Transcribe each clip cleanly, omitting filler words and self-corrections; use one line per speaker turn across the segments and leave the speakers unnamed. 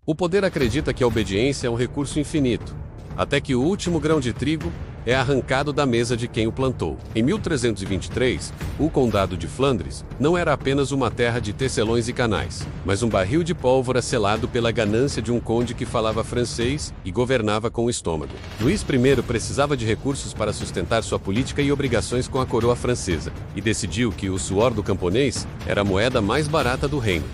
O poder acredita que a obediência é um recurso infinito, até que o último grão de trigo é arrancado da mesa de quem o plantou. Em 1323, o Condado de Flandres não era apenas uma terra de tecelões e canais, mas um barril de pólvora selado pela ganância de um conde que falava francês e governava com o estômago. Luís I precisava de recursos para sustentar sua política e obrigações com a coroa francesa, e decidiu que o suor do camponês era a moeda mais barata do reino.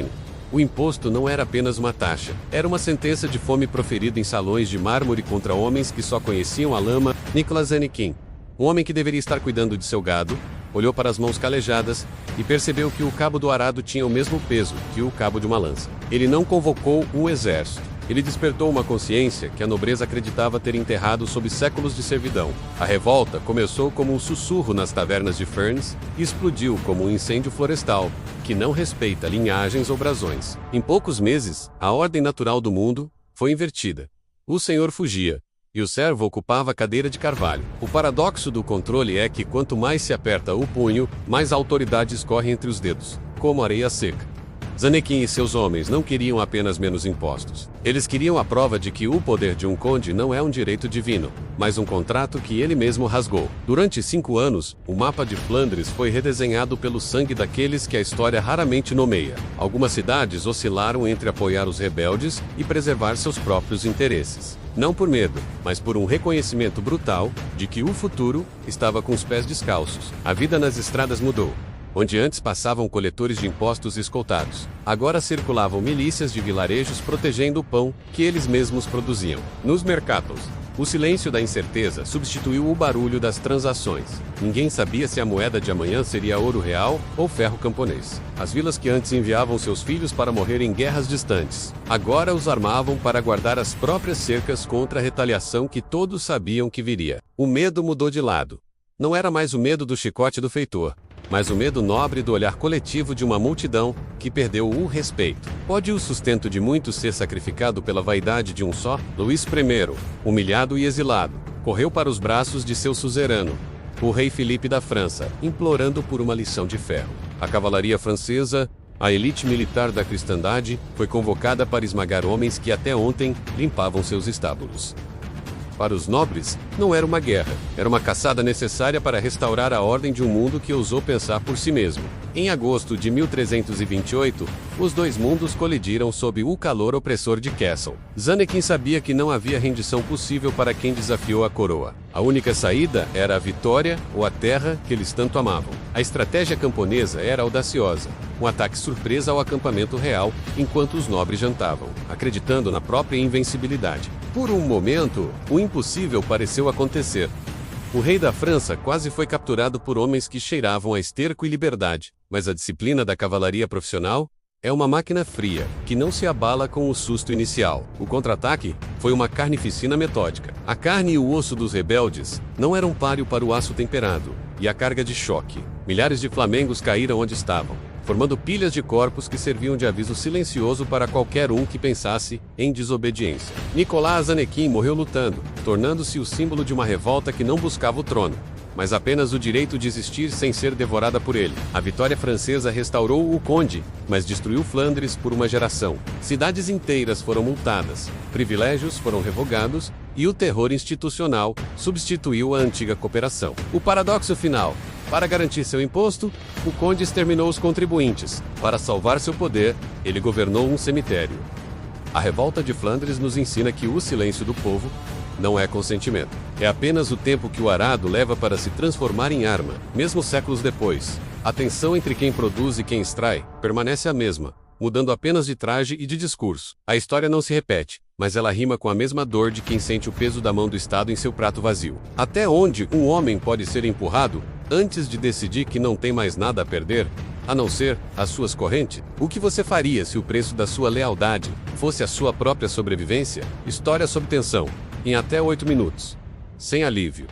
O imposto não era apenas uma taxa, era uma sentença de fome proferida em salões de mármore contra homens que só conheciam a lama. Nicolas Zanekin, um homem que deveria estar cuidando de seu gado, olhou para as mãos calejadas e percebeu que o cabo do arado tinha o mesmo peso que o cabo de uma lança. Ele não convocou um exército. Ele despertou uma consciência que a nobreza acreditava ter enterrado sob séculos de servidão. A revolta começou como um sussurro nas tavernas de Ferns e explodiu como um incêndio florestal, que não respeita linhagens ou brasões. Em poucos meses, a ordem natural do mundo foi invertida. O senhor fugia, e o servo ocupava a cadeira de carvalho. O paradoxo do controle é que quanto mais se aperta o punho, mais a autoridade escorre entre os dedos, como areia seca. Zanekin e seus homens não queriam apenas menos impostos. Eles queriam a prova de que o poder de um conde não é um direito divino, mas um contrato que ele mesmo rasgou. Durante 5 anos, o mapa de Flandres foi redesenhado pelo sangue daqueles que a história raramente nomeia. Algumas cidades oscilaram entre apoiar os rebeldes e preservar seus próprios interesses. Não por medo, mas por um reconhecimento brutal de que o futuro estava com os pés descalços. A vida nas estradas mudou. Onde antes passavam coletores de impostos escoltados, agora circulavam milícias de vilarejos protegendo o pão que eles mesmos produziam. Nos mercados, o silêncio da incerteza substituiu o barulho das transações. Ninguém sabia se a moeda de amanhã seria ouro real ou ferro camponês. As vilas que antes enviavam seus filhos para morrer em guerras distantes, agora os armavam para guardar as próprias cercas contra a retaliação que todos sabiam que viria. O medo mudou de lado. Não era mais o medo do chicote do feitor, mas o medo nobre do olhar coletivo de uma multidão que perdeu o respeito. Pode o sustento de muitos ser sacrificado pela vaidade de um só? Luís I, humilhado e exilado, correu para os braços de seu suzerano, o rei Filipe da França, implorando por uma lição de ferro. A cavalaria francesa, a elite militar da cristandade, foi convocada para esmagar homens que até ontem limpavam seus estábulos. Para os nobres, não era uma guerra, era uma caçada necessária para restaurar a ordem de um mundo que ousou pensar por si mesmo. Em agosto de 1328, os dois mundos colidiram sob o calor opressor de Kessel. Zanekin sabia que não havia rendição possível para quem desafiou a coroa. A única saída era a vitória ou a terra que eles tanto amavam. A estratégia camponesa era audaciosa. Um ataque surpresa ao acampamento real, enquanto os nobres jantavam, acreditando na própria invencibilidade. Por um momento, o impossível pareceu acontecer. O rei da França quase foi capturado por homens que cheiravam a esterco e liberdade, mas a disciplina da cavalaria profissional é uma máquina fria, que não se abala com o susto inicial. O contra-ataque foi uma carnificina metódica. A carne e o osso dos rebeldes não eram páreo para o aço temperado, e a carga de choque. Milhares de flamengos caíram onde estavam, formando pilhas de corpos que serviam de aviso silencioso para qualquer um que pensasse em desobediência. Nicolas Zanekin morreu lutando, tornando-se o símbolo de uma revolta que não buscava o trono, mas apenas o direito de existir sem ser devorada por ele. A vitória francesa restaurou o conde, mas destruiu Flandres por uma geração. Cidades inteiras foram multadas, privilégios foram revogados e o terror institucional substituiu a antiga cooperação. O paradoxo final: para garantir seu imposto, o conde exterminou os contribuintes. Para salvar seu poder, ele governou um cemitério. A revolta de Flandres nos ensina que o silêncio do povo não é consentimento. É apenas o tempo que o arado leva para se transformar em arma. Mesmo séculos depois, a tensão entre quem produz e quem extrai permanece a mesma, mudando apenas de traje e de discurso. A história não se repete, mas ela rima com a mesma dor de quem sente o peso da mão do Estado em seu prato vazio. Até onde um homem pode ser empurrado antes de decidir que não tem mais nada a perder, a não ser as suas correntes? O que você faria se o preço da sua lealdade fosse a sua própria sobrevivência? História sob tensão, em até 8 minutos. Sem alívio.